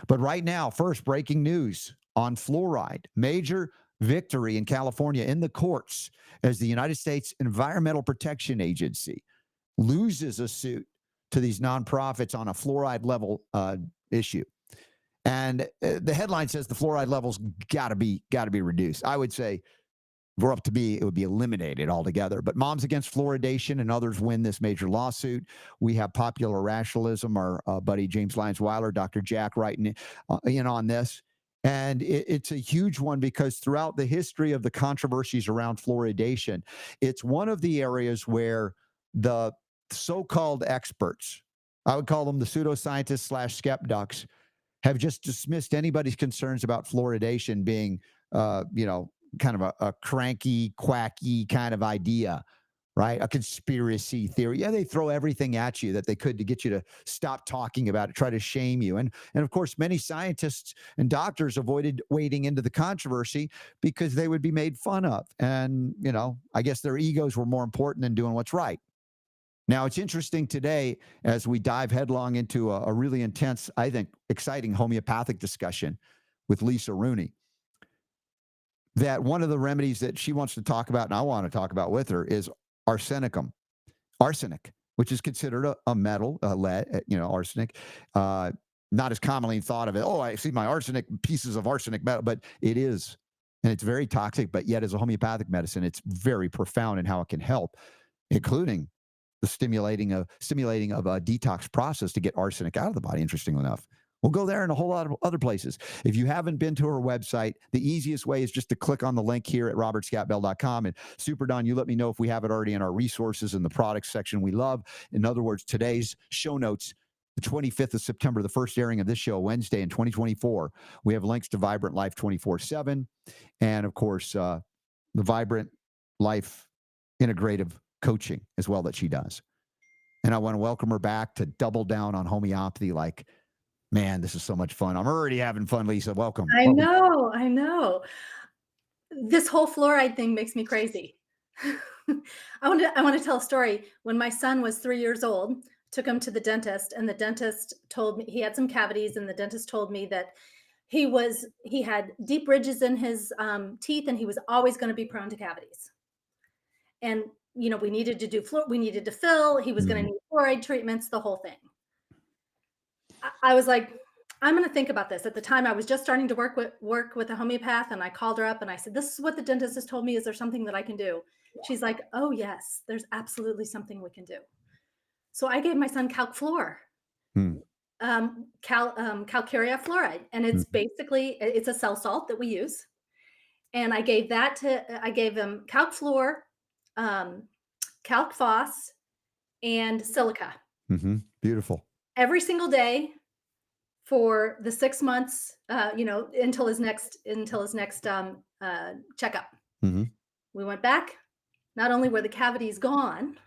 But right now, first breaking news on fluoride. Major victory in California in the courts as the United States Environmental Protection Agency loses a suit to these nonprofits on a fluoride level issue. And the headline says the fluoride levels got to be reduced. I would say, if we're up to be, it would be eliminated altogether. But Moms Against Fluoridation and others win this major lawsuit. We have Popular Rationalism, our buddy James Lyons-Weiler, Dr. Jack writing in on this. And it's a huge one because throughout the history of the controversies around fluoridation, it's one of the areas where the so-called experts, I would call them the pseudoscientists / skeptics, have just dismissed anybody's concerns about fluoridation being, kind of a cranky, quacky kind of idea, right? A conspiracy theory. Yeah, they throw everything at you that they could to get you to stop talking about it, try to shame you. And of course, many scientists and doctors avoided wading into the controversy because they would be made fun of. And, I guess their egos were more important than doing what's right. Now, it's interesting today as we dive headlong into a really intense, I think, exciting homeopathic discussion with Lisa Rooney, that one of the remedies that she wants to talk about, and I want to talk about with her, is arsenicum, arsenic, which is considered a metal, lead, arsenic, not as commonly thought of it. Oh, I see my arsenic, pieces of arsenic metal, but it is. And it's very toxic, but yet as a homeopathic medicine, it's very profound in how it can help, including the stimulating of a detox process to get arsenic out of the body, interestingly enough. We'll go there and a whole lot of other places. If you haven't been to her website, the easiest way is just to click on the link here at robertscottbell.com. And Super Don, you let me know if we have it already in our resources in the products section we love. In other words, today's show notes, the 25th of September, the first airing of this show, Wednesday in 2024. We have links to Vibrant Life 24/7. And of course, the Vibrant Life Integrative Coaching as well that she does. And I want to welcome her back to double down on homeopathy. Like, man, this is so much fun. I'm already having fun, Lisa. Welcome. I know. This whole fluoride thing makes me crazy. I want to tell a story. When my son was 3 years old, took him to the dentist, and the dentist told me he had some cavities, and the dentist told me that he had deep ridges in his teeth, and he was always going to be prone to cavities. And we needed to fill. He was going to need fluoride treatments, the whole thing. I was like, I'm going to think about this. At the time, I was just starting to work with a homeopath, and I called her up and I said, this is what the dentist has told me. Is there something that I can do? She's like, oh, yes, there's absolutely something we can do. So I gave my son Calcarea fluoride, and it's basically, it's a cell salt that we use. And I gave him Calcfluor, Calcphos, and Silica. Beautiful. Every single day for the 6 months, until his next checkup. We went back. Not only were the cavities gone,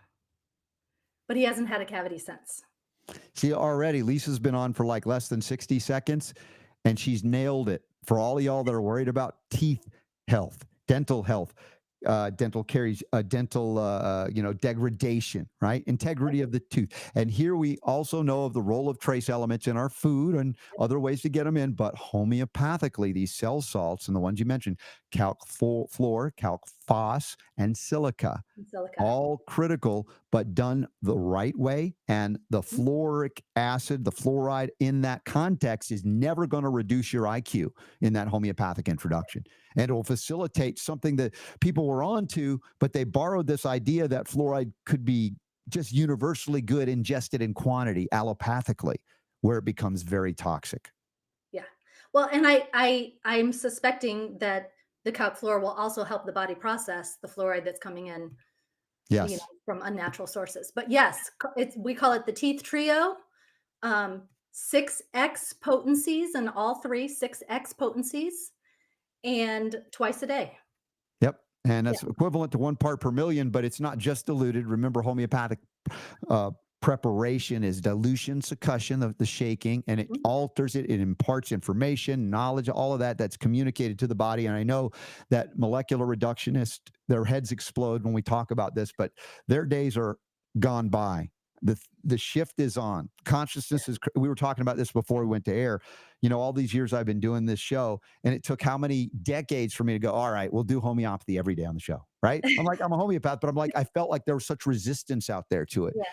but he hasn't had a cavity since. See, already Lisa's been on for like less than 60 seconds, and she's nailed it. For all of y'all that are worried about teeth health, dental health, dental caries, degradation, right? Integrity of the tooth. And here we also know of the role of trace elements in our food and other ways to get them in, but homeopathically, these cell salts and the ones you mentioned, Calcfluor, Calcphos, and Silica, all critical, but done the right way. And the fluoric acid, the fluoride in that context is never going to reduce your IQ in that homeopathic introduction. And it will facilitate something that people were on to, but they borrowed this idea that fluoride could be just universally good ingested in quantity allopathically, where it becomes very toxic. Yeah. Well, and I'm suspecting that the Calcfluor will also help the body process the fluoride that's coming in, from unnatural sources. But yes, we call it the teeth trio, 6x potencies, and all three 6x potencies, and twice a day. Yep. And that's equivalent to 1 part per million, but it's not just diluted. Remember, homeopathic preparation is dilution, succussion of the shaking, and it alters it. It imparts information, knowledge, all of that that's communicated to the body. And I know that molecular reductionists, their heads explode when we talk about this, but their days are gone by. the shift is on. Consciousness is. We were talking about this before we went to air. All these years I've been doing this show, and it took how many decades for me to go, all right, we'll do homeopathy every day on the show, right? I'm like, I'm a homeopath, but I'm like, I felt like there was such resistance out there to it. Yeah.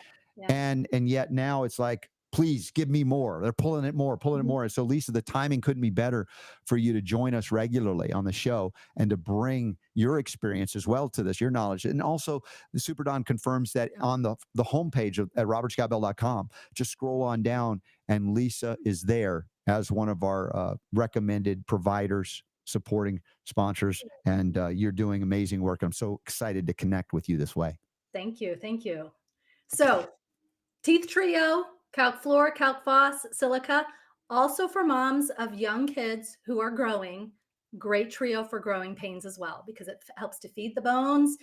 Yeah. And yet now it's like, please give me more. They're pulling it more, pulling it Mhm. more. And so, Lisa, the timing couldn't be better for you to join us regularly on the show and to bring your experience as well to this, your knowledge. And also, the Super Don confirms that on the homepage at robertscottbell.com, just scroll on down, and Lisa is there as one of our recommended providers, supporting sponsors. And you're doing amazing work. I'm so excited to connect with you this way. Thank you. Thank you. So, Teeth Trio, Calc Fluor, Calc Phos, Silica, also for moms of young kids who are growing. Great trio for growing pains as well, because it helps to feed the bones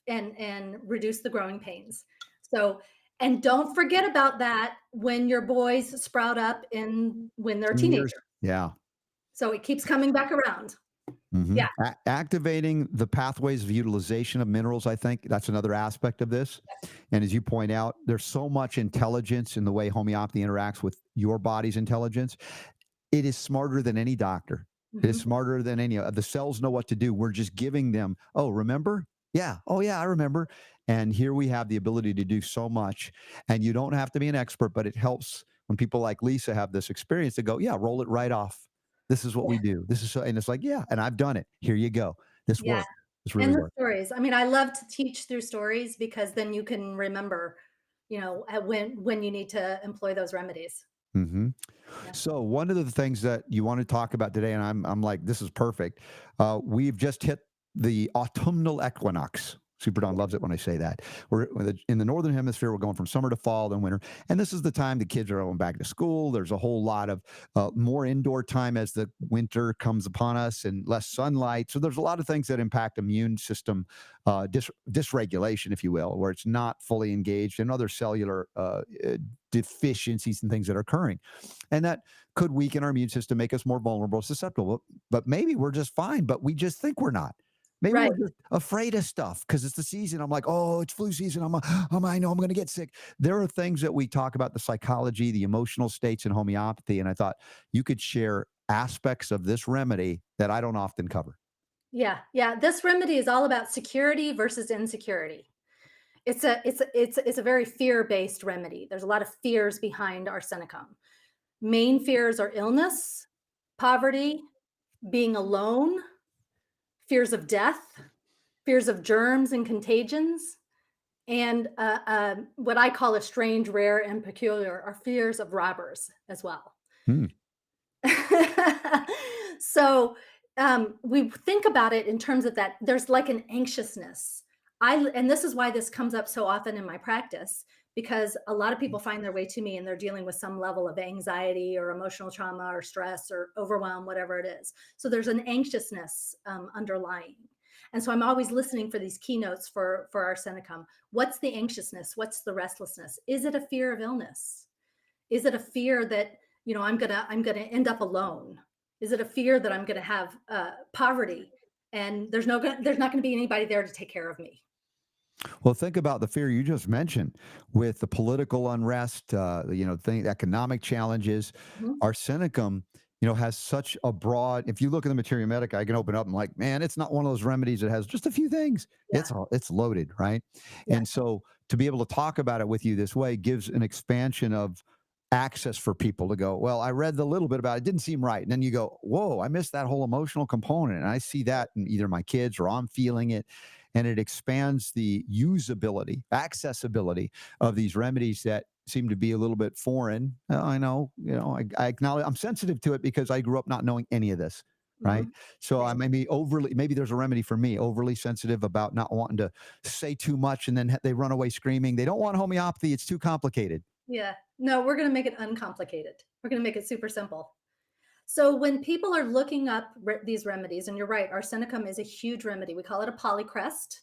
and reduce the growing pains. So, and don't forget about that when your boys sprout up in when they're Years. teenagers. Yeah. So it keeps coming back around. Mhm. Yeah. Activating the pathways of utilization of minerals, I think that's another aspect of this. And as you point out, there's so much intelligence in the way homeopathy interacts with your body's intelligence. It is smarter than any doctor. It is Mhm. smarter than any of the cells know what to do. We're just giving them, oh, remember? Yeah. Oh, yeah, I remember. And here we have the ability to do so much. And you don't have to be an expert, but it helps when people like Lisa have this experience to go, yeah, roll it right off. This is what we do. This is so, and it's like, yeah, and I've done it. Here you go. This Yeah. worked. This really And the worked. stories. I mean, I love to teach through stories because then you can remember, when you need to employ those remedies. Hmm. Yeah. So one of the things that you want to talk about today, and I'm like, this is perfect. We've just hit the autumnal equinox. Super Don loves it when I say that. We're in the northern hemisphere. We're going from summer to fall, then winter, and this is the time the kids are going back to school. There's a whole lot of more indoor time as the winter comes upon us, and less sunlight. So there's a lot of things that impact immune system dysregulation, if you will, where it's not fully engaged, and other cellular deficiencies and things that are occurring. And that could weaken our immune system, make us more vulnerable, susceptible. But maybe we're just fine, but we just think we're not. Maybe Right. we're just afraid of stuff because it's the season. I'm like, oh, it's flu season. I know I'm going to get sick. There are things that we talk about, the psychology, the emotional states in homeopathy. And I thought you could share aspects of this remedy that I don't often cover. Yeah. Yeah. This remedy is all about security versus insecurity. It's a very fear-based remedy. There's a lot of fears behind arsenicum. Main fears are illness, poverty, being alone, fears of death, fears of germs and contagions, and what I call a strange, rare, and peculiar are fears of robbers as well. Hmm. So we think about it in terms of that. There's like an anxiousness. And this is why this comes up so often in my practice, because a lot of people find their way to me and they're dealing with some level of anxiety or emotional trauma or stress or overwhelm, whatever it is. So there's an anxiousness underlying. And so I'm always listening for these keynotes for arsenicum. What's the anxiousness? What's the restlessness? Is it a fear of illness? Is it a fear that I'm gonna end up alone? Is it a fear that I'm gonna have poverty and there's not gonna be anybody there to take care of me? Well, think about the fear you just mentioned with the political unrest, economic challenges. Mhm. Arsenicum, has such a broad. If you look at the materia medica, I can open up and like, man, it's not one of those remedies that has just a few things. Yeah, It's loaded, right? yeah, And so to be able to talk about it with you this way gives an expansion of access for people to go, well, I read the little bit about it, didn't seem right. And then you go, whoa, I missed that whole emotional component. And I see that in either my kids or I'm feeling it. And it expands the usability, accessibility of these remedies that seem to be a little bit foreign. I know, I acknowledge I'm sensitive to it because I grew up not knowing any of this. Right. mhm, So I same. may be maybe there's a remedy for me, overly sensitive about not wanting to say too much and then they run away screaming. They don't want homeopathy. It's too complicated. Yeah. No, we're gonna make it uncomplicated. We're gonna make it super simple. So when people are looking up these remedies, and you're right, arsenicum is a huge remedy. We call it a polycrest.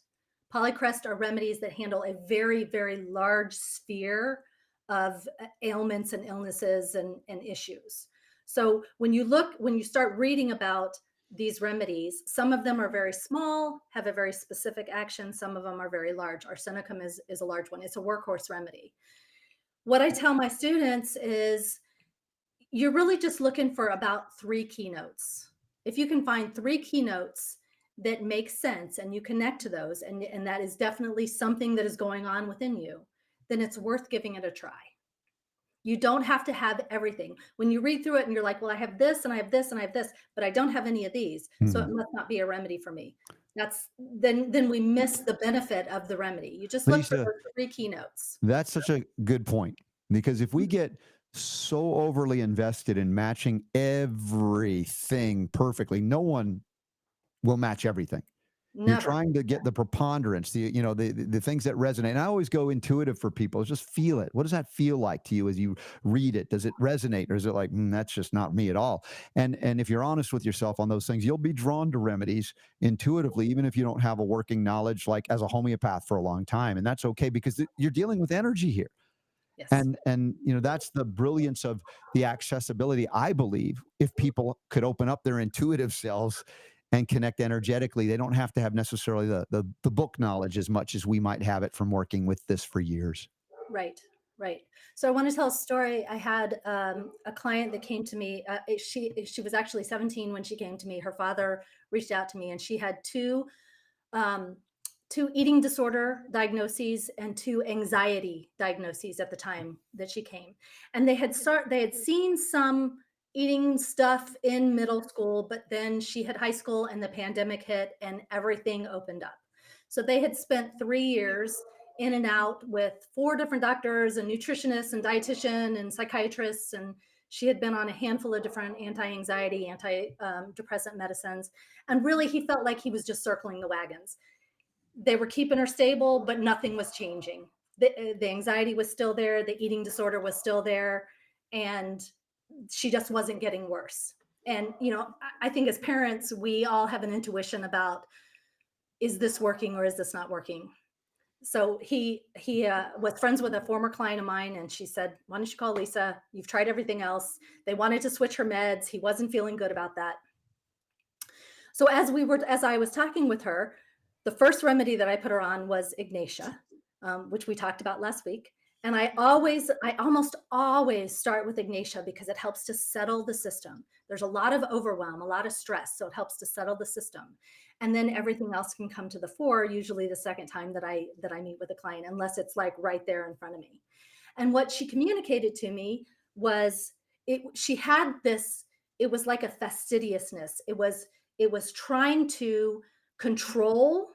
Polycrest are remedies that handle a very, very large sphere of ailments and illnesses and issues. So when you start reading about these remedies, some of them are very small, have a very specific action. Some of them are very large. Arsenicum is a large one. It's a workhorse remedy. what I tell my students is you're really just looking for about 3 keynotes. If you can find 3 keynotes that make sense and you connect to those, and that is definitely something that is going on within you, then it's worth giving it a try. You don't have to have everything. When you read through it and you're like, "Well, I have this and I have this and I have this, but I don't have any of these, so it Mhm. must not be a remedy for me." That's then we miss the benefit of the remedy. You just look for Lisa, those 3 keynotes. that's such a good point because if we get so overly invested in matching everything perfectly, no one will match everything. You're Never. trying to get the preponderance, the things that resonate. And I always go intuitive for people. Just feel it. What does that feel like to you as you read it? Does it resonate, or is it like that's just not me at all? And if you're honest with yourself on those things, you'll be drawn to remedies intuitively, even if you don't have a working knowledge like as a homeopath for a long time. And that's okay because you're dealing with energy here. Yes. And that's the brilliance of the accessibility. I believe if people could open up their intuitive selves and connect energetically, they don't have to have necessarily the book knowledge as much as we might have it from working with this for years. Right, right. So I want to tell a story. I had a client that came to me. She was actually 17 when she came to me. Her father reached out to me, and she had um, two eating disorder diagnoses and two anxiety diagnoses at the time that she came. And they had seen some eating stuff in middle school, but then she had high school and the pandemic hit and everything opened up. So they had spent 3 years in and out with 4 different doctors and nutritionists and dietitian and psychiatrists, and she had been on a handful of different anti-anxiety, anti-depressant medicines, and really he felt like he was just circling the wagons. They were keeping her stable, but nothing was changing. The anxiety was still there, the eating disorder was still there, and she just wasn't getting worse. And I think as parents, we all have an intuition about, is this working or is this not working? So he was friends with a former client of mine, and she said, "Why don't you call Lisa? You've tried everything else." They wanted to switch her meds. He wasn't feeling good about that. So as I was talking with her, the first remedy that I put her on was Ignatia, which we talked about last week. And I almost always start with Ignatia because it helps to settle the system. There's a lot of overwhelm, a lot of stress, so it helps to settle the system. And then everything else can come to the fore, usually the second time that I meet with a client, unless it's like right there in front of me. And what she communicated to me was she had this, it was like a fastidiousness. It was trying to control.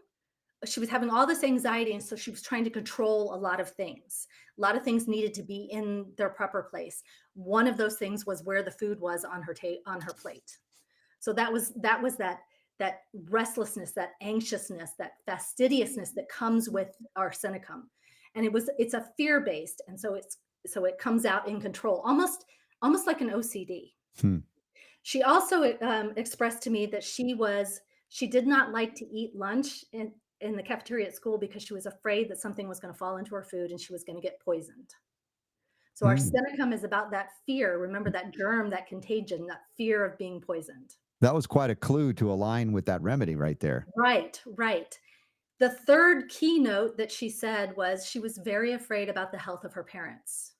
She was having all this anxiety, and so she was trying to control a lot of things. A lot of things needed to be in their proper place. One of those things was where the food was on on her plate. So that restlessness, that anxiousness, that fastidiousness that comes with arsenicum. And it's a fear based, and so it comes out in control, almost like an OCD. Hmm. She also expressed to me that she did not like to eat lunch in the cafeteria at school because she was afraid that something was going to fall into her food and she was going to get poisoned. So Hmm. arsenicum is about that fear. Remember that germ, that contagion, that fear of being poisoned. That was quite a clue to align with that remedy right there. Right, right. The third keynote that she said was she was very afraid about the health of her parents.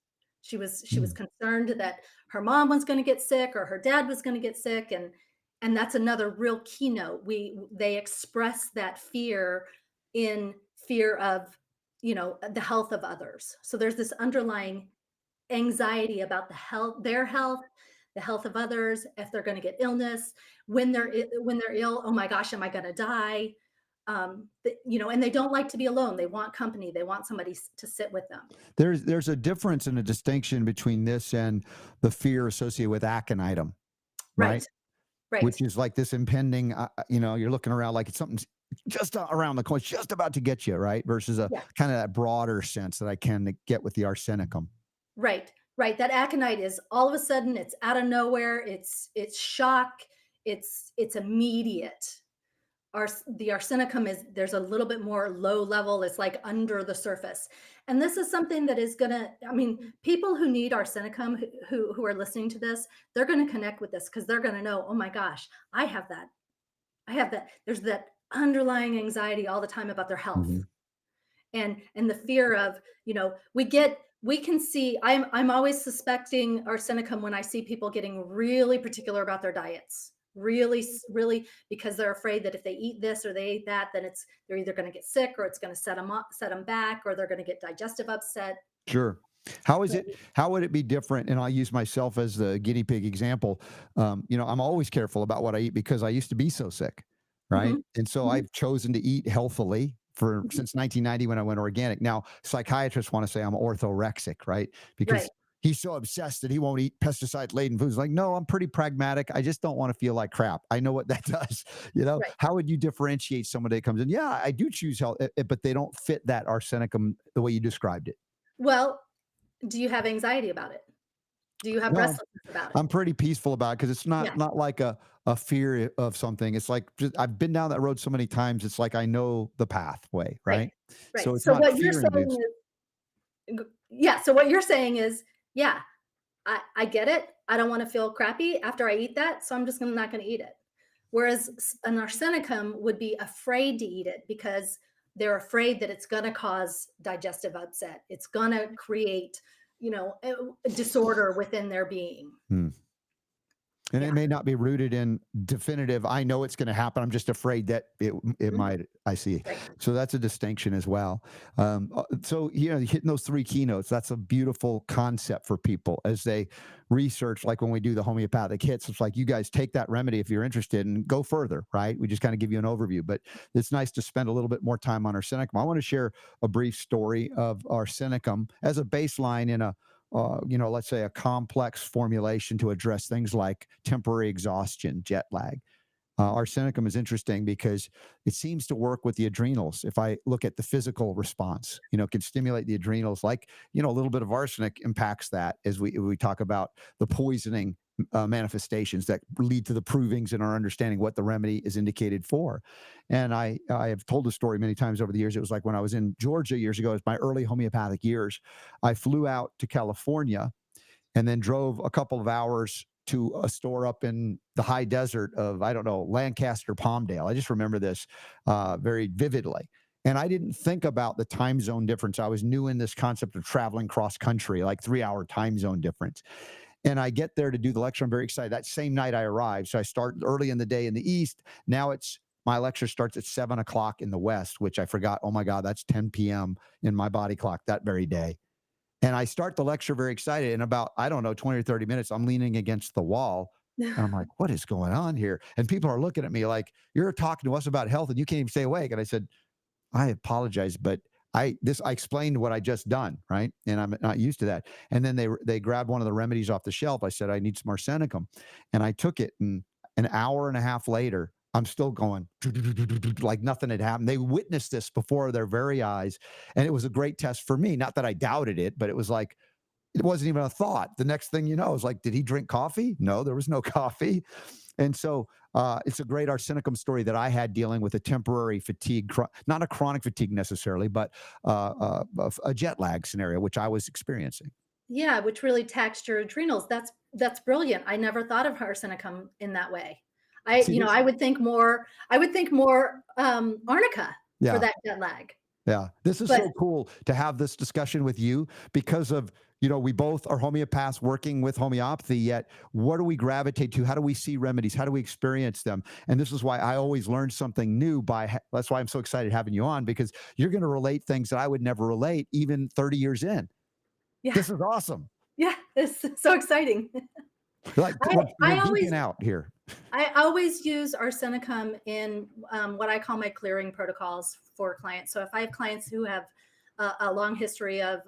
She was Hmm. concerned that her mom was going to get sick or her dad was going to get sick, and that's another real keynote. They express that fear in fear of the health of others. So there's this underlying anxiety about their health, the health of others, if they're going to get illness, when they're ill, oh my gosh, am I going to die? And they don't like to be alone. They want company. They want somebody to sit with them. There's a difference and a distinction between this and the fear associated with aconitum, Right, right? right. Which is like this impending, you're looking around like it's something's just around the corner, it's just about to get you, right? Versus a Yeah, kind of that broader sense that I can get with the arsenicum. right, right. That aconite is all of a sudden, it's out of nowhere. It's shock. It's immediate. The arsenicum is, there's a little bit more low level. It's like under the surface. And this is something that is gonna, I mean, people who need arsenicum who are listening to this, they're gonna connect with this because they're gonna know, oh my gosh, I have that. I have that. There's that underlying anxiety all the time about their health. Mhm. And the fear of, we get we can see I'm always suspecting arsenicum when I see people getting really particular about their diets. Really, because they're afraid that if they eat this or they eat that, then they're either going to get sick or it's going to set them back or they're going to get digestive upset. Sure. How would it be different? And I'll use myself as the guinea pig example. I'm always careful about what I eat because I used to be so sick, right? Hmm. And so Hmm. I've chosen to eat healthily for Hmm. since 1990 when I went organic. Now, psychiatrists want to say I'm orthorexic, right? Because Right, he's so obsessed that he won't eat pesticide laden foods. Like, no, I'm pretty pragmatic. I just don't want to feel like crap. I know what that does. right. How would you differentiate someone that comes in? Yeah, I do choose health, but they don't fit that arsenicum the way you described it. Well, do you have anxiety about it? Do you have No, restlessness about it? I'm pretty peaceful about it because it's not Yeah, not like a fear of something. It's like I've been down that road so many times. It's like I know the pathway, right, right? So right. it's So not what you're fear saying induced. yeah, so what you're saying is, yeah, I get it. I don't want to feel crappy after I eat that, so I'm just not going to eat it. Whereas an arsenicum would be afraid to eat it because they're afraid that it's going to cause digestive upset. It's going to create, a disorder within their being. Hmm. And it Yeah. may not be rooted in definitive, I know it's going to happen. I'm just afraid that it Mhm. might. I see. Right. So that's a distinction as well. So, hitting those three keynotes, that's a beautiful concept for people as they research. Like when we do the homeopathic hits, it's like you guys take that remedy if you're interested and go further, right? We just kind of give you an overview, but it's nice to spend a little bit more time on arsenicum. I want to share a brief story of arsenicum as a baseline in let's say a complex formulation to address things like temporary exhaustion, jet lag. Arsenicum is interesting because it seems to work with the adrenals. If I look at the physical response, it can stimulate the adrenals. Like a little bit of arsenic impacts that as we talk about the poisoning manifestations that lead to the provings in our understanding what the remedy is indicated for. And I have told the story many times over the years. It was like when I was in Georgia years ago, it was my early homeopathic years. I flew out to California and then drove a couple of hours to a store up in the high desert of, I don't know, Lancaster, Palmdale. I just remember this very vividly. And I didn't think about the time zone difference. I was new in this concept of traveling cross country, like 3 hour time zone difference. And I get there to do the lecture. I'm very excited. That same night I arrived. So I start early in the day in the East. Now my lecture starts at 7 o'clock in the West, which I forgot. Oh my God, that's 10 p.m. in my body clock that very day. And I start the lecture very excited. And about, I don't know, 20 or 30 minutes, I'm leaning against the wall. And I'm like, what is going on here? And people are looking at me like, you're talking to us about health and you can't even stay awake. And I said, I apologize, but I explained what I just done, right? And I'm not used to that. And then they grabbed one of the remedies off the shelf. I said, I need some arsenicum. And I took it, and an hour and a half later, I'm still going like nothing had happened. They witnessed this before their very eyes. And it was a great test for me. Not that I doubted it, but it was like, it wasn't even a thought. The next thing you know, is like, did he drink coffee? No, there was no coffee. And so it's a great arsenicum story that I had dealing with a temporary fatigue, not a chronic fatigue necessarily, but a jet lag scenario, which I was experiencing. Yeah, which really taxed your adrenals. That's brilliant. I never thought of arsenicum in that way. See this? I would think more arnica for Yeah. that jet lag. Yeah. This is But so cool to have this discussion with you because of, we both are homeopaths working with homeopathy, yet what do we gravitate to? How do we see remedies? How do we experience them? And this is why I always learn something new that's why I'm so excited having you on, because you're going to relate things that I would never relate even 30 years in. yeah, This is awesome. yeah, it's so exciting. Like I we're I always geeking out here. I always use arsenicum in what I call my clearing protocols for clients. So if I have clients who have a long history of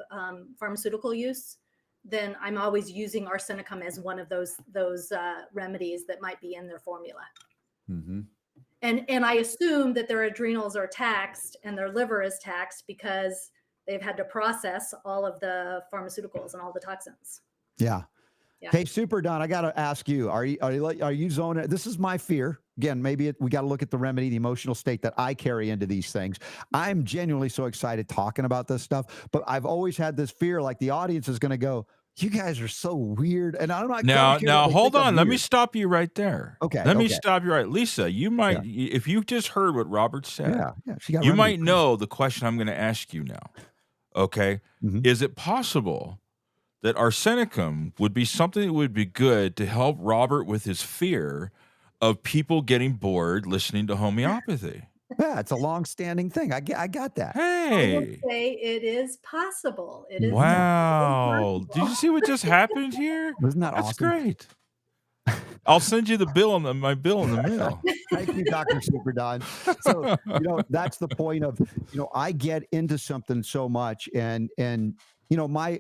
pharmaceutical use, then I'm always using arsenicum as one of those remedies that might be in their formula. Mhm. And I assume that their adrenals are taxed and their liver is taxed because they've had to process all of the pharmaceuticals and all the toxins. Yeah. Yeah. Hey, Super Don, I got to ask you: are you zoning? This is my fear. Again, maybe we got to look at the remedy, the emotional state that I carry into these things. I'm genuinely so excited talking about this stuff, but I've always had this fear, like the audience is going to go, "You guys are so weird," and I don't care that Now, they hold think I'm on. Let me weird. stop you right there. Okay, Let me okay, stop you right. Lisa, you might, yeah, if you just heard what Robert said, yeah, yeah. She got you remedy might for me. know the question I'm going to ask you now. Okay. Mhm. Is it possible that arsenicum would be something that would be good to help Robert with his fear of people getting bored listening to homeopathy? Yeah, it's a long-standing thing. I got that. I will Hey, say it is possible. It is Mhm. definitely wow. Did you possible. see what just happened here? Isn't that That's awesome? great. I'll send you the bill in my bill in the mail. Thank you, Dr. Super Don. So, that's the point of, I get into something so much and I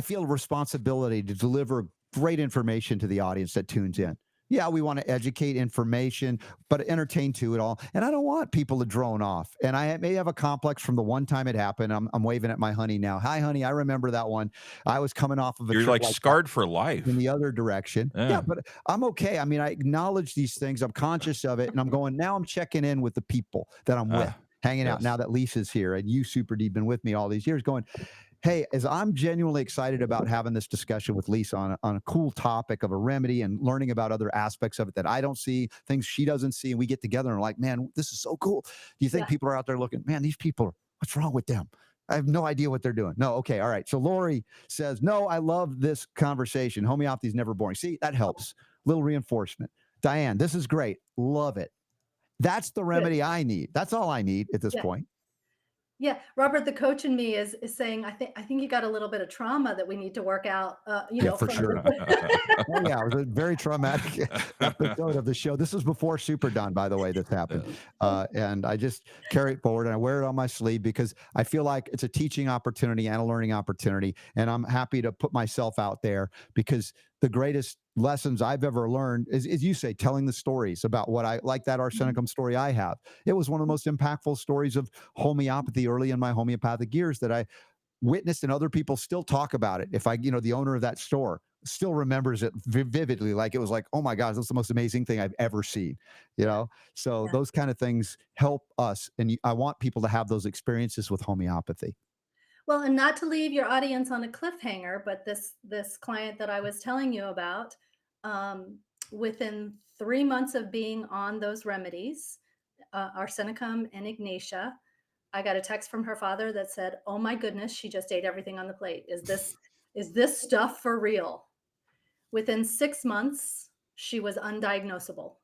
feel a responsibility to deliver great information to the audience that tunes in. Yeah, we want to educate information, but entertain to it all. And I don't want people to drone off. And I may have a complex from the one time it happened. I'm waving at my honey now. Hi, honey. I remember that one. I was coming off of a You're trip like like that scarred for in life. the other direction. Yeah, Yeah. but I'm okay. I mean, I acknowledge these things. I'm conscious of it. And I'm going, now I'm checking in with the people that I'm with, Ah, hanging out now yes. that Lisa's here and you, Super D, been with me all these years, going, hey, as I'm genuinely excited about having this discussion with Lisa on a cool topic of a remedy and learning about other aspects of it that I don't see, things she doesn't see, and we get together and we're like, man, this is so cool. Do you think Yeah. people are out there looking, man, these people, what's wrong with them? I have no idea what they're doing. No, okay, all right. So Lori says, no, I love this conversation. Homeopathy is never boring. See, that helps. Little reinforcement. Diane, this is great. Love it. That's the Good. remedy I need. That's all I need at this Yeah. point. Yeah. Robert, the coach in me is saying, I think you got a little bit of trauma that we need to work out, Yeah, for from sure. this. Oh yeah, it was a very traumatic episode of the show. This is before Super Don, by the way, this happened. Yes. And I just carry it forward and I wear it on my sleeve because I feel like it's a teaching opportunity and a learning opportunity. And I'm happy to put myself out there because the greatest lessons I've ever learned is, as you say, telling the stories about what I like, that Mhm. arsenicum story I have. It was one of the most impactful stories of homeopathy early in my homeopathic years that I witnessed, and other people still talk about it. If the owner of that store still remembers it vividly, like it was like, oh my gosh, that's the most amazing thing I've ever seen. Yeah. So Yeah. those kind of things help us, and I want people to have those experiences with homeopathy. Well, and not to leave your audience on a cliffhanger, but this client that I was telling you about, um, within 3 months of being on those remedies, arsenicum and ignatia, I got a text from her father that said, "Oh my goodness, she just ate everything on the plate. Is this stuff for real?" Within 6 months, she was undiagnosable.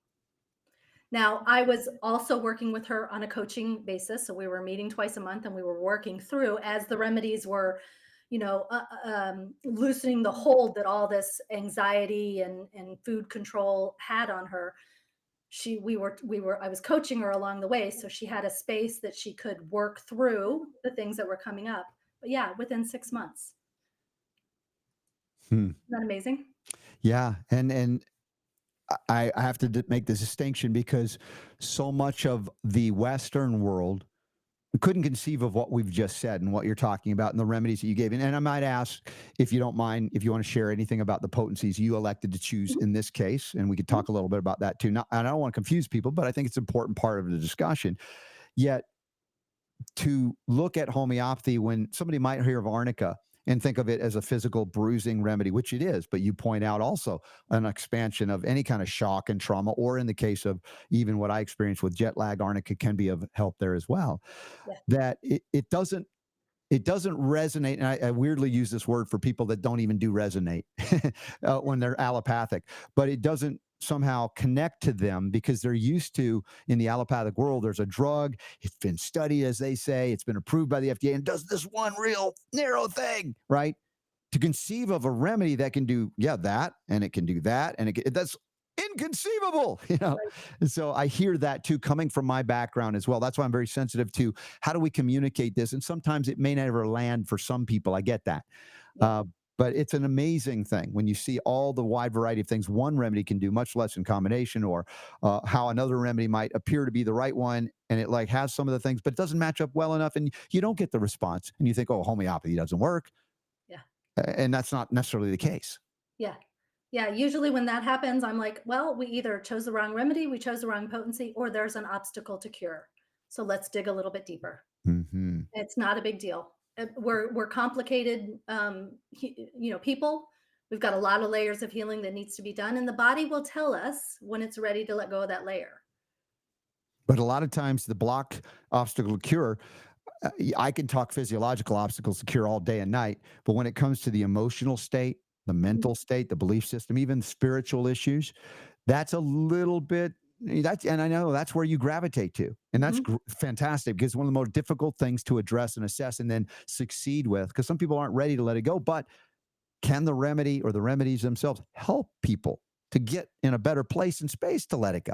Now, I was also working with her on a coaching basis. So we were meeting twice a month and we were working through as the remedies were, loosening the hold that all this anxiety and food control had on her. I was coaching her along the way. So she had a space that she could work through the things that were coming up. But yeah, within 6 months. Hmm. Isn't that amazing? Yeah, and I have to make this distinction because so much of the Western world couldn't conceive of what we've just said and what you're talking about and the remedies that you gave. And I might ask, if you don't mind, if you want to share anything about the potencies you elected to choose Mhm, in this case, and we could mhm, talk a little bit about that too. Not, and I don't want to confuse people, but I think it's an important part of the discussion. Yet to look at homeopathy when somebody might hear of arnica and think of it as a physical bruising remedy, which it is, but you point out also an expansion of any kind of shock and trauma, or in the case of even what I experienced with jet lag, arnica can be of help there as well. yeah, That it doesn't resonate. And I weirdly use this word for people that don't even do resonate when they're allopathic, but it doesn't somehow connect to them because they're used to, in the allopathic world, there's a drug, it's been studied, as they say, it's been approved by the FDA and does this one real narrow thing, right? To conceive of a remedy that can do, yeah, that, and it can do that, and that's inconceivable, right, And so I hear that too, coming from my background as well. That's why I'm very sensitive to how do we communicate this, and sometimes it may never land for some people. I get that, yeah, uh, but it's an amazing thing when you see all the wide variety of things one remedy can do, much less in combination, or how another remedy might appear to be the right one, and it like has some of the things, but it doesn't match up well enough, and you don't get the response, and you think, oh, homeopathy doesn't work, yeah. and that's not necessarily the case. Yeah. Yeah, usually when that happens, I'm like, well, we either chose the wrong remedy, we chose the wrong potency, or there's an obstacle to cure. So let's dig a little bit deeper. Hmm. It's not a big deal. We're complicated, people. We've got a lot of layers of healing that needs to be done, and the body will tell us when it's ready to let go of that layer. But a lot of times, the block obstacle cure, I can talk physiological obstacles to cure all day and night, but when it comes to the emotional state, the Mhm. mental state, the belief system, even spiritual issues, that's a little bit that's and I know that's where you gravitate to. And that's Mhm. fantastic because one of the most difficult things to address and assess and then succeed with because some people aren't ready to let it go, but can the remedy or the remedies themselves help people to get in a better place and space to let it go?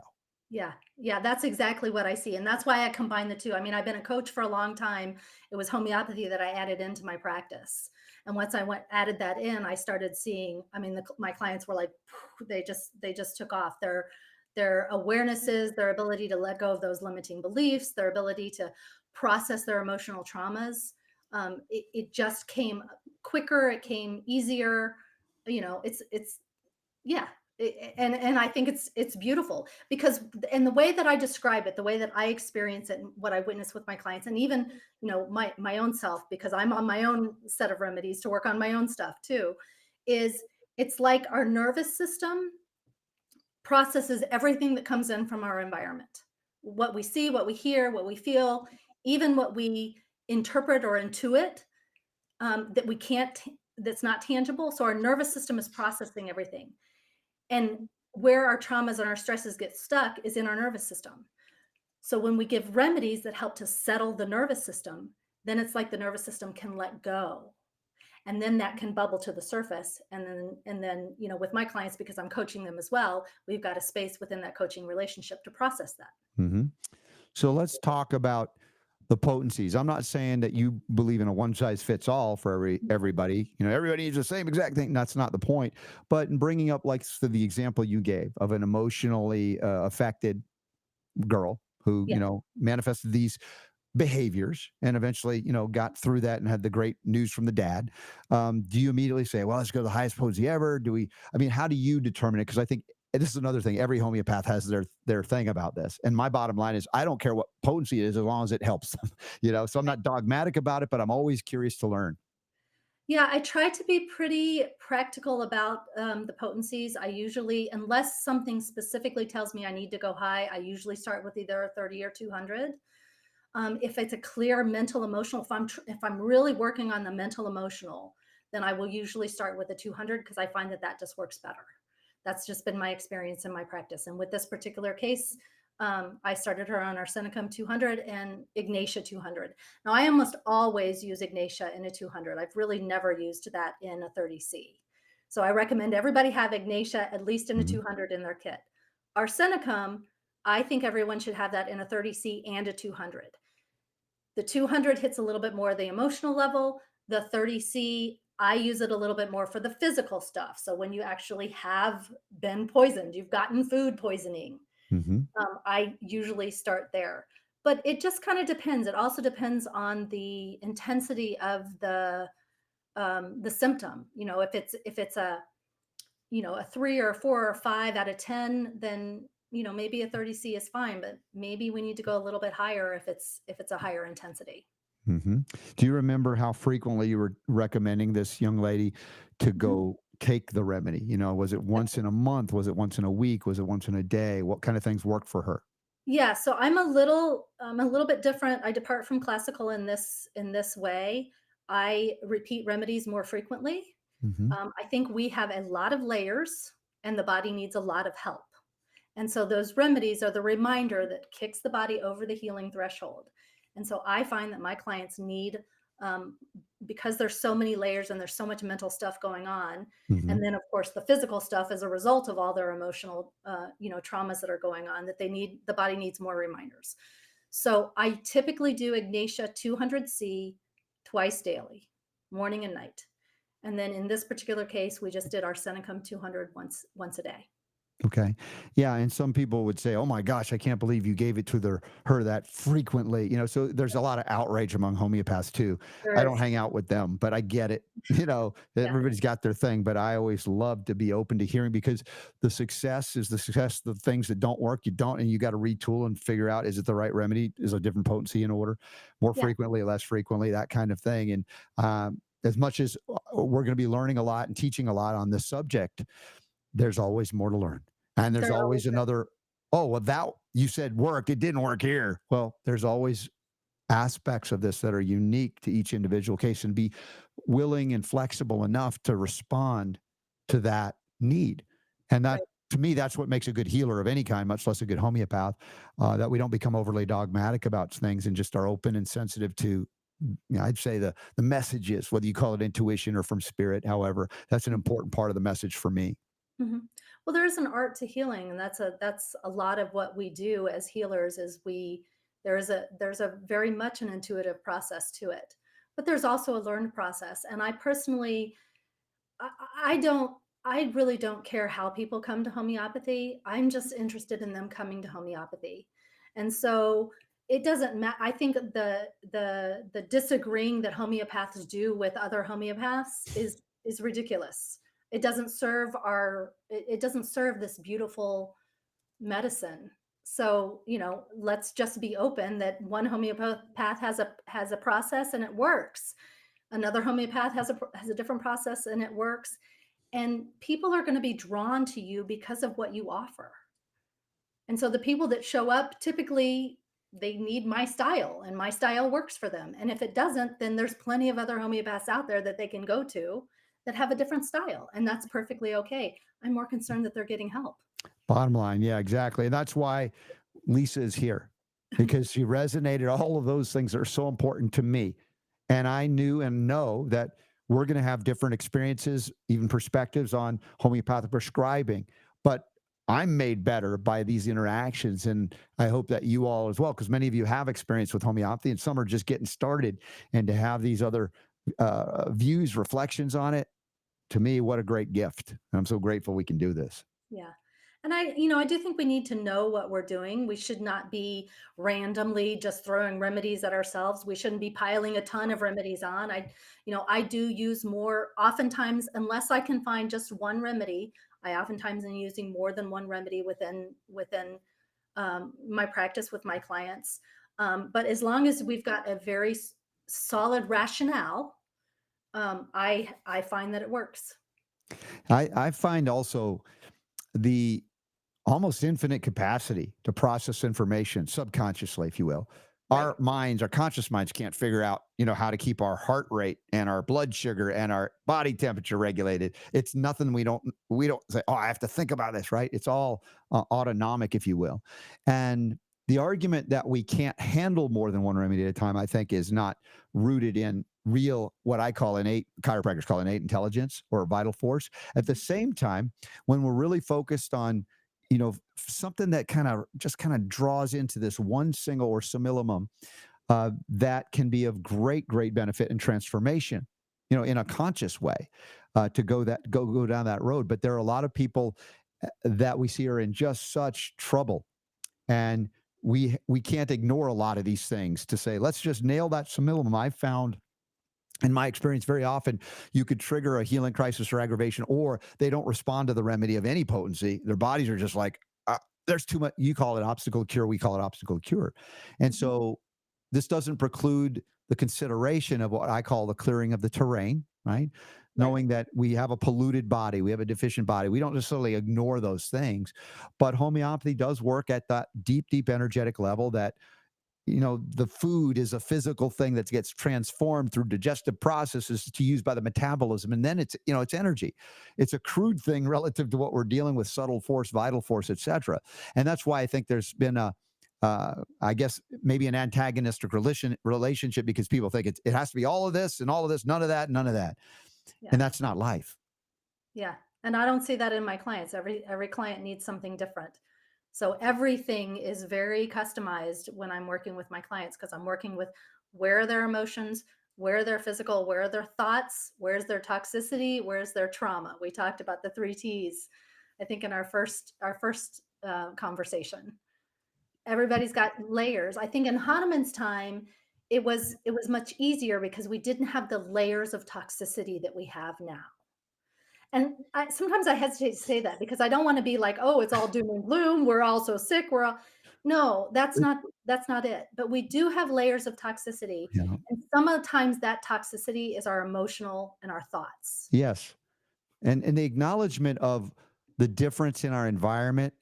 Yeah, yeah, that's exactly what I see, and that's why I combine the 2. I mean, I've been a coach for a long time. It was homeopathy that I added into my practice, and once I went added that in, I started seeing, I mean, my clients were like, they just took off. Their awarenesses, their ability to let go of those limiting beliefs, their ability to process their emotional traumas, it just came quicker, it came easier. It's yeah. And I think it's beautiful because and the way that I describe it, the way that I experience it and what I witness with my clients and even, my own self because I'm on my own set of remedies to work on my own stuff too, is it's like our nervous system processes everything that comes in from our environment. What we see, what we hear, what we feel, even what we interpret or intuit, that we can't that's not tangible. So our nervous system is processing everything. And where our traumas and our stresses get stuck is in our nervous system. So when we give remedies that help to settle the nervous system, then it's like the nervous system can let go. And then that can bubble to the surface. And then, with my clients, because I'm coaching them as well, we've got a space within that coaching relationship to process that. Hmm. So let's talk about the potencies. I'm not saying that you believe in a one size fits all for everybody. Everybody needs the same exact thing. That's not the point. But in bringing up like the example you gave of an emotionally affected girl who Yeah. manifested these behaviors and eventually got through that and had the great news from the dad. Do you immediately say, well, let's go to the highest potency ever? I mean, how do you determine it? Because I think this is another thing, every homeopath has their thing about this, and my bottom line is I don't care what potency it is as long as it helps them. So I'm not dogmatic about it, but I'm always curious to learn. Yeah, I try to be pretty practical about the potencies. I usually, unless something specifically tells me I need to go high, I usually start with either a 30 or 200. If it's a clear mental emotional, if I'm really working on the mental emotional, then I will usually start with a 200 because I find that that just works better. That's just been my experience in my practice. And with this particular case, I started her on Arsenicum 200 and Ignatia 200. Now, I almost always use Ignatia in a 200. I've really never used that in a 30C. So I recommend everybody have Ignatia at least in a Mhm. 200 in their kit. Arsenicum, I think everyone should have that in a 30C and a 200. The 200 hits a little bit more of the emotional level. The 30C, I use it a little bit more for the physical stuff. So when you actually have been poisoned, you've gotten food poisoning, Mhm. I usually start there. But it just kind of depends. It also depends on the intensity of the symptom. If it's a 3 or a 4 or a 5 out of 10, then maybe a 30C is fine, but maybe we need to go a little bit higher if it's a higher intensity. Mhm. Do you remember how frequently you were recommending this young lady to Mhm. go take the remedy? Was it once in a month? Was it once in a week? Was it once in a day? What kind of things worked for her? Yeah, so I'm a little bit different. I depart from classical in this way. I repeat remedies more frequently. Mhm. I think we have a lot of layers and the body needs a lot of help. And so those remedies are the reminder that kicks the body over the healing threshold. And so I find that my clients need, um, because there's so many layers and there's so much mental stuff going on. Mhm. And then, of course, the physical stuff as a result of all their emotional, traumas that are going on, that the body needs more reminders. So I typically do Ignatia 200C twice daily, morning and night. And then in this particular case, we just did Arsenicum 200 once a day. Okay. Yeah, and some people would say, "Oh my gosh, I can't believe you gave it to her that frequently." So there's a lot of outrage among homeopaths too. I There don't is. hang out with them, but I get it. Yeah. Everybody's got their thing, but I always love to be open to hearing because the success is the success. The things that don't work, you don't, and you got to retool and figure out is it the right remedy? Is a different potency in order, more Yeah. frequently, less frequently, that kind of thing. And as much as we're going to be learning a lot and teaching a lot on this subject, there's always more to learn. And there's There always always is. another, oh, well, that you said worked. It didn't work here. Well, there's always aspects of this that are unique to each individual case and be willing and flexible enough to respond to that need. And that, Right. to me, that's what makes a good healer of any kind, much less a good homeopath, that we don't become overly dogmatic about things and just are open and sensitive to, I'd say the messages, whether you call it intuition or from spirit. However, that's an important part of the message for me. Mhm. Well, there is an art to healing, and that's a lot of what we do as healers is there's a very much an intuitive process to it. But there's also a learned process. And I personally I don't I really don't care how people come to homeopathy. I'm just interested in them coming to homeopathy. And so it doesn't matter. I think the disagreeing that homeopaths do with other homeopaths is ridiculous. It doesn't serve this beautiful medicine. So, let's just be open that one homeopath has a process and it works. Another homeopath has a different process and it works. And people are going to be drawn to you because of what you offer. And so the people that show up typically they need my style and my style works for them. And if it doesn't, then there's plenty of other homeopaths out there that they can go to that have a different style. And that's perfectly okay. I'm more concerned that they're getting help. Bottom line, yeah, exactly. And that's why Lisa is here, because she resonated. All of those things are so important to me. And I knew and know that we're going to have different experiences, even perspectives on homeopathic prescribing. But I'm made better by these interactions. And I hope that you all as well, because many of you have experience with homeopathy and some are just getting started. And to have these other views, reflections on it, to me, what a great gift. I'm so grateful we can do this. Yeah. And I do think we need to know what we're doing. We should not be randomly just throwing remedies at ourselves. We shouldn't be piling a ton of remedies on. I do use more oftentimes, unless I can find just one remedy. I oftentimes am using more than one remedy within my practice with my clients. But as long as we've got a very solid rationale, I find that it works. I find also the almost infinite capacity to process information subconsciously, if you will. Right. Our minds, our conscious minds can't figure out, how to keep our heart rate and our blood sugar and our body temperature regulated. It's nothing we don't say, oh, I have to think about this, right? It's all autonomic, if you will. And the argument that we can't handle more than one remedy at a time, I think, is not rooted in real, what I call innate, chiropractors call innate intelligence or vital force. At the same time, when we're really focused on something that kind of draws into this one single or simillimum that can be of great benefit and transformation, in a conscious way, to go down that road. But there are a lot of people that we see are in just such trouble, and we can't ignore a lot of these things to say, let's just nail that simillimum. I found in my experience, very often you could trigger a healing crisis or aggravation, or they don't respond to the remedy of any potency. Their bodies are just like, there's too much. You call it obstacle cure, we call it obstacle cure. And Mhm. so this doesn't preclude the consideration of what I call the clearing of the terrain, right? Right. Knowing that we have a polluted body, we have a deficient body. We don't necessarily ignore those things, but homeopathy does work at that deep energetic level that the food is a physical thing that gets transformed through digestive processes to use by the metabolism, and then it's energy. It's a crude thing relative to what we're dealing with: subtle force, vital force, etc. And that's why I think there's been I guess maybe an antagonistic relationship, because people think it has to be all of this and all of this, none of that, none of that. Yeah. And that's not life. Yeah, and I don't see that in my clients. Every client needs something different. So everything is very customized when I'm working with my clients because I'm working with where are their emotions, where are their physical, where are their thoughts, where's their toxicity, where's their trauma. We talked about the three T's, I think, in our first conversation. Everybody's got layers. I think in Hahnemann's time, it was much easier because we didn't have the layers of toxicity that we have now. And sometimes I hesitate to say that because I don't wanna be like, "Oh, it's all doom and gloom. We're all so sick. We're all" No, that's not it. But we do have layers of toxicity, You know? and sometimes that toxicity is our emotional and our thoughts. Yes. And the acknowledgement of the difference in our environment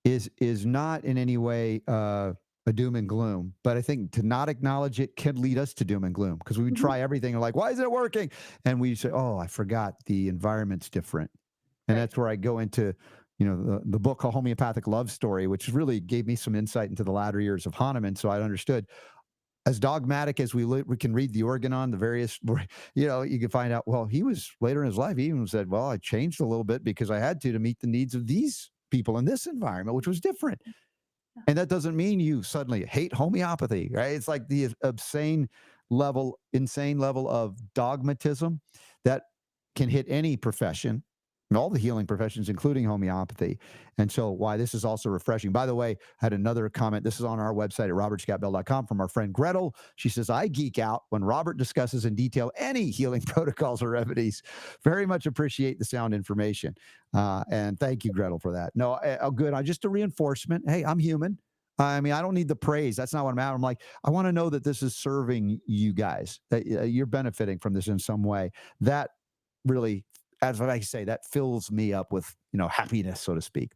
is not in any way a a doom and gloom. But I think to not acknowledge it can lead us to doom and gloom because we would Mhm. try everything and like, why isn't it working? And we say, oh, I forgot the environment's different. And Right. that's where I go into, the book called Homeopathic Love Story, which really gave me some insight into the latter years of Hahnemann. So I understood as dogmatic as we can read the organon, the various, you can find out, well, he was later in his life, he even said, well, I changed a little bit because I had to meet the needs of these people in this environment, which was different. Yeah. And that doesn't mean you suddenly hate homeopathy, right? It's like the insane level of dogmatism that can hit any profession and all the healing professions, including homeopathy. And so, why this is also refreshing. By the way, I had another comment. This is on our website at robertscottbell.com from our friend Gretel. She says, I geek out when Robert discusses in detail any healing protocols or remedies. Very much appreciate the sound information. And thank you, Gretel, for that. No, good. Just a reinforcement. Hey, I'm human. I mean, I don't need the praise. That's not what I'm at. I'm like, I want to know that this is serving you guys, that you're benefiting from this in some way. That really, as I say, that fills me up with, happiness, so to speak.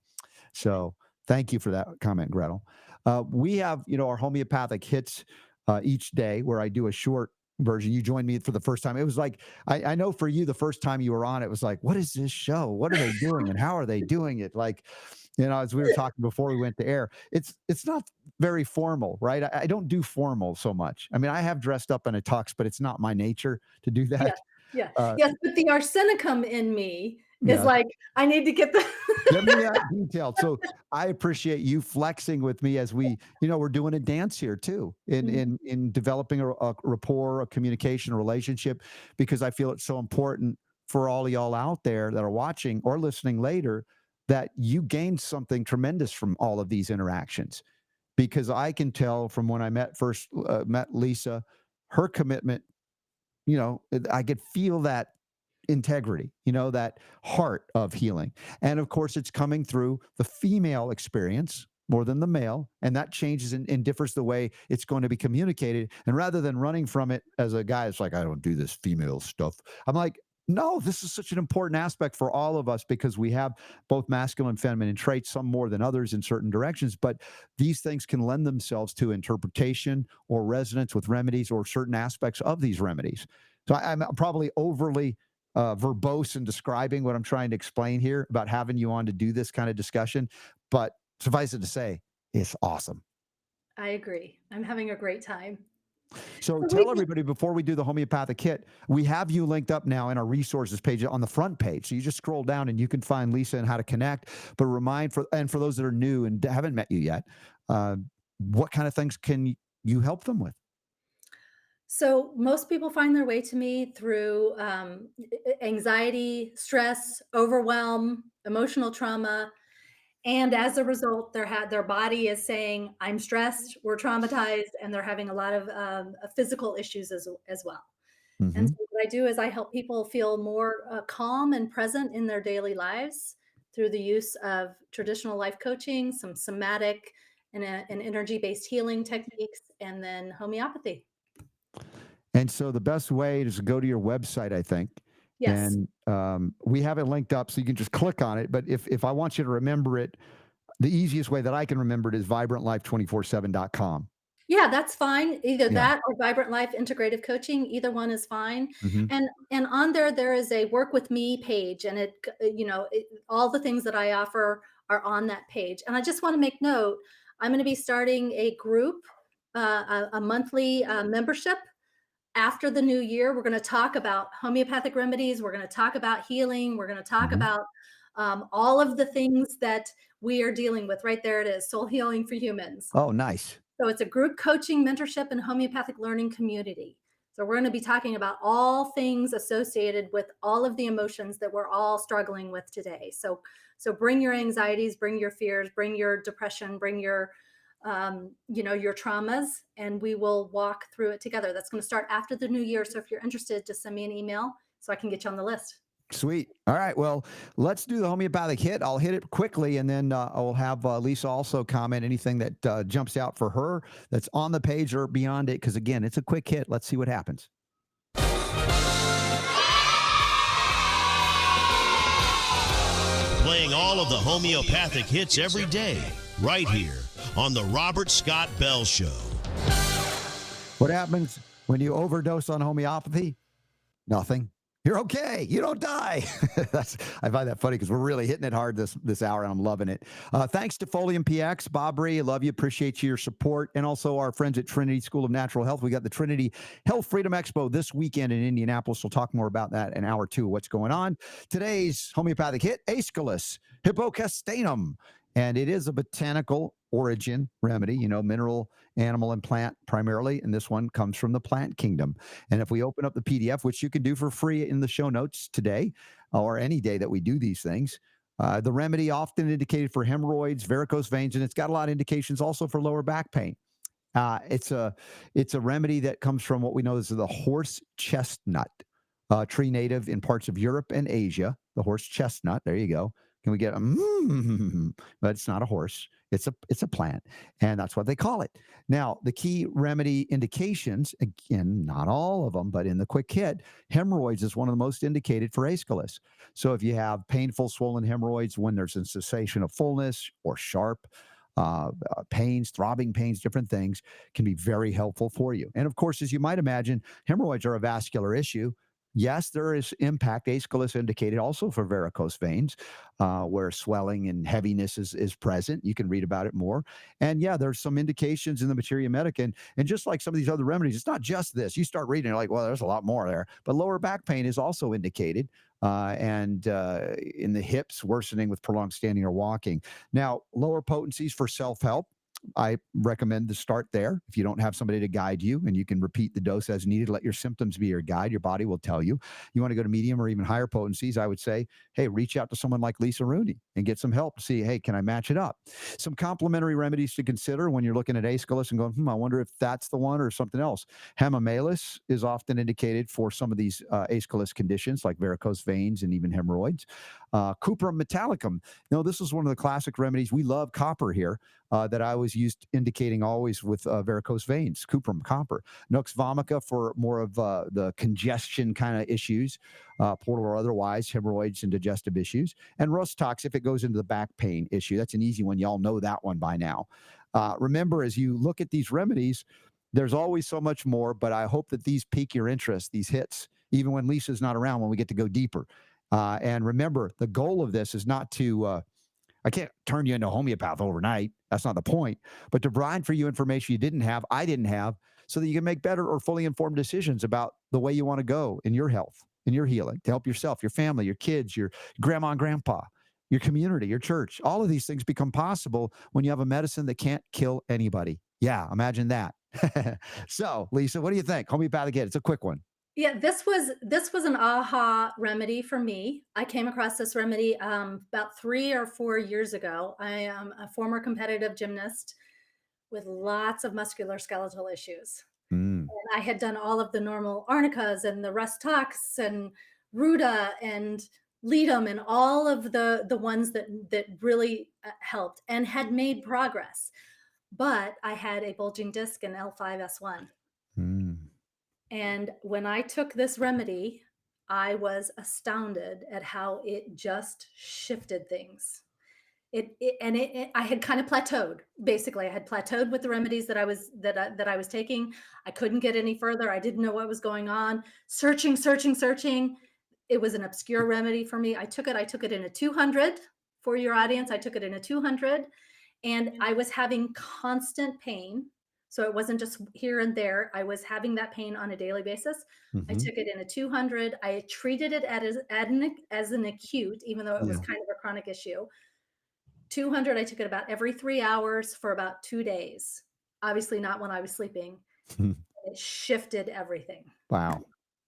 So thank you for that comment, Gretel. We have, our homeopathic hits each day where I do a short version. You joined me for the first time. It was like, I know for you, the first time you were on, it was like, what is this show? What are they doing? And how are they doing it? Like, as we were talking before we went to air, it's not very formal, right? I don't do formal so much. I mean, I have dressed up in a tux, but it's not my nature to do Yeah. that. Yeah. Uh, Yes, but the arsenicum in me is yes. like, I need to get the Give me that detailed. So I appreciate you flexing with me as we're doing a dance here too in Mhm. developing a rapport, a communication, a relationship, because I feel it's so important for all y'all out there that are watching or listening later that you gain something tremendous from all of these interactions. Because I can tell from when I met Lisa, her commitment, I could feel that integrity, that heart of healing. And of course, it's coming through the female experience more than the male. And that changes and differs the way it's going to be communicated. And rather than running from it as a guy, it's like, I don't do this female stuff. I'm like, no, this is such an important aspect for all of us because we have both masculine and feminine traits, some more than others in certain directions. But these things can lend themselves to interpretation or resonance with remedies or certain aspects of these remedies. So I'm probably overly verbose in describing what I'm trying to explain here about having you on to do this kind of discussion. But suffice it to say, it's awesome. I agree. I'm having a great time. So So tell everybody before we do the homeopathic kit, we have you linked up now in our resources page on the front page. So you just scroll down and you can find Lisa and how to connect. But for those that are new and haven't met you yet, what kind of things can you help them with? So most people find their way to me through anxiety, stress, overwhelm, emotional trauma, and as a result, their body is saying, "I'm stressed, we're traumatized," and they're having a lot of physical issues as well. And Hmm. so what I do is I help people feel more calm and present in their daily lives through the use of traditional life coaching, some somatic and energy-based healing techniques, and then homeopathy. And so the best way is to go to your website, I think. Yes. And we have it linked up so you can just click on it. But if I want you to remember it, the easiest way that I can remember it is vibrantlife247.com. Yeah, that's fine. Either Yeah. that or Vibrant Life Integrative Coaching, either one is fine. Hmm. And on there is a work with me page, and all the things that I offer are on that page. And I just want to make note, I'm going to be starting a group, a monthly membership after the new year. We're going to talk about homeopathic remedies. We're going to talk about healing. We're going to talk Hmm. about all of the things that we are dealing with. Right there it is, soul healing for humans. Oh, nice. So it's a group coaching, mentorship, and homeopathic learning community. So we're going to be talking about all things associated with all of the emotions that we're all struggling with today. So bring your anxieties, bring your fears, bring your depression, bring your traumas, and we will walk through it together. That's going to start after the new year. So if you're interested, just send me an email so I can get you on the list. Sweet. All right. Well, let's do the homeopathic hit. I'll hit it quickly, and then I'll have Lisa also comment anything that jumps out for her that's on the page or beyond it. Because again, it's a quick hit. Let's see what happens. playing all of the homeopathic hits every day, right here on The Robert Scott Bell Show. What happens when you overdose on homeopathy? Nothing. You're okay. You don't die. I find that funny because we're really hitting it hard this hour, and I'm loving it. Thanks to Folium PX, Bob Ree, I love you. Appreciate your support, and also our friends at Trinity School of Natural Health. We got the Trinity Health Freedom Expo this weekend in Indianapolis. We'll talk more about that in hour two. What's going on? Today's homeopathic hit: Aeschylus hippocastanum, and it is a botanical origin remedy. Mineral, animal, and plant primarily, and this one comes from the plant kingdom. And if we open up the PDF, which you can do for free in the show notes today or any day that we do these things, the remedy often indicated for hemorrhoids, varicose veins, and it's got a lot of indications also for lower back pain. It's a remedy that comes from what we know as the horse chestnut, tree native in parts of Europe and Asia. The horse chestnut. There you go. Can we get but it's not a horse. It's a plant, and that's what they call it. Now, the key remedy indications, again, not all of them, but in the quick hit, hemorrhoids is one of the most indicated for Aeschylus. So if you have painful swollen hemorrhoids, when there's a cessation of fullness or sharp pains, throbbing pains, different things can be very helpful for you. And of course, as you might imagine, hemorrhoids are a vascular issue. Yes, there is impact. Aeschylus indicated also for varicose veins, where swelling and heaviness is present. You can read about it more. And yeah, there's some indications in the Materia Medica. And just like some of these other remedies, it's not just this. You start reading, you're like, well, there's a lot more there. But lower back pain is also indicated. And in the hips, worsening with prolonged standing or walking. Now, lower potencies for self-help. I recommend to start there. If you don't have somebody to guide you, and you can repeat the dose as needed, let your symptoms be your guide. Your body will tell you. You want to go to medium or even higher potencies, I would say, hey, reach out to someone like Lisa Rooney and get some help to see, hey, can I match it up? Some complementary remedies to consider when you're looking at Aeschylus and going, I wonder if that's the one or something else. Hemamelis is often indicated for some of these Aeschylus conditions like varicose veins and even hemorrhoids. Cuprum metallicum. This is one of the classic remedies. We love copper here. That I was used indicating always with varicose veins, cuprum, copper. Nux vomica for more of the congestion kind of issues, portal or otherwise, hemorrhoids and digestive issues. And Rostox if it goes into the back pain issue. That's an easy one. Y'all know that one by now. Remember, as you look at these remedies, there's always so much more, but I hope that these pique your interest, these hits, even when Lisa's not around, when we get to go deeper. And remember, the goal of this is not to... I can't turn you into a homeopath overnight. That's not the point. But to provide for you information you didn't have, I didn't have, so that you can make better or fully informed decisions about the way you want to go in your health, in your healing, to help yourself, your family, your kids, your grandma and grandpa, your community, your church. All of these things become possible when you have a medicine that can't kill anybody. Yeah, imagine that. So, Lisa, what do you think? Homeopathic hit. It's a quick one. Yeah, this was an aha remedy for me. I came across this remedy about 3 or 4 years ago. I am a former competitive gymnast with lots of musculoskeletal issues. Mm. And I had done all of the normal arnicas and the Rustox and Ruta and Leadum and all of the ones that really helped and had made progress. But I had a bulging disc in L5S1. Mm. And when I took this remedy, I was astounded at how it just shifted things. I had kind of plateaued. Basically, I had plateaued with the remedies that I was taking. I couldn't get any further. I didn't know what was going on. Searching, searching, searching. It was an obscure remedy for me. I took it in a 200 for your audience. I took it in a 200, and I was having constant pain. So it wasn't just here and there. I was having that pain on a daily basis. I Mm-hmm. took it in a 200. I treated it as an acute, even though it was Yeah. kind of a chronic issue. 200, I took it about every 3 hours for about 2 days. Obviously not when I was sleeping. It shifted everything. Wow.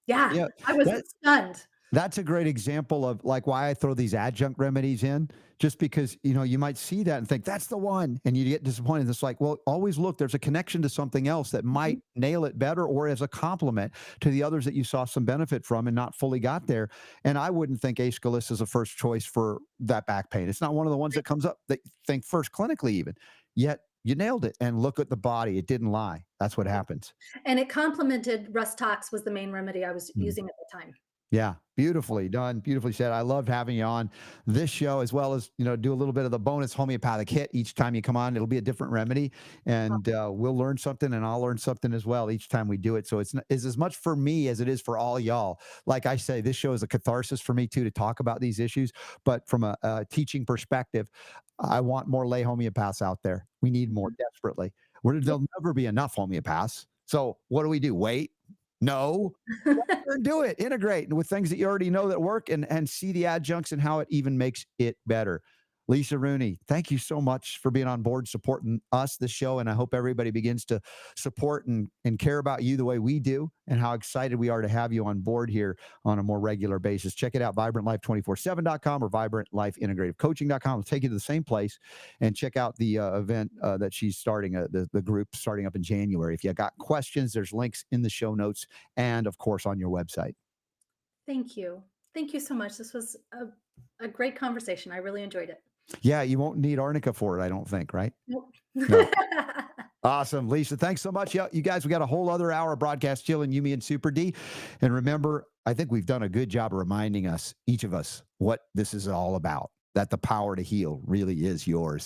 Yeah, Yeah. I was That, stunned. That's a great example of like why I throw these adjunct remedies in, just because, you might see that and think that's the one and you get disappointed. It's like, well, always look, there's a connection to something else that might nail it better or as a complement to the others that you saw some benefit from and not fully got there. And I wouldn't think Aeschylus is a first choice for that back pain. It's not one of the ones that comes up that you think first clinically even, yet you nailed it. And look at the body. It didn't lie. That's what happens. And it complemented Rustox was the main remedy I was Mm. using at the time. Yeah, beautifully done, beautifully said. I loved having you on this show, as well as do a little bit of the bonus homeopathic hit each time you come on. It'll be a different remedy, and we'll learn something, and I'll learn something as well each time we do it. So it's as much for me as it is for all y'all. Like I say, this show is a catharsis for me too to talk about these issues. But from a teaching perspective, I want more lay homeopaths out there. We need more desperately. There'll never be enough homeopaths. So what do? Wait? No, and do it. Integrate with things that you already know that work, and see the adjuncts and how it even makes it better. Lisa Rooney, thank you so much for being on board, supporting us, the show, and I hope everybody begins to support and care about you the way we do, and how excited we are to have you on board here on a more regular basis. Check it out, vibrantlife247.com or vibrantlifeintegrativecoaching.com. It'll take you to the same place, and check out the event that she's starting, the group starting up in January. If you got questions, there's links in the show notes and, of course, on your website. Thank you. Thank you so much. This was a great conversation. I really enjoyed it. Yeah, you won't need arnica for it, I don't think, right? Nope. No. Awesome, Lisa. Thanks so much. Yeah, you guys, we got a whole other hour of broadcast chilling, Yumi and Super D. And remember, I think we've done a good job of reminding us, each of us, what this is all about, that the power to heal really is yours.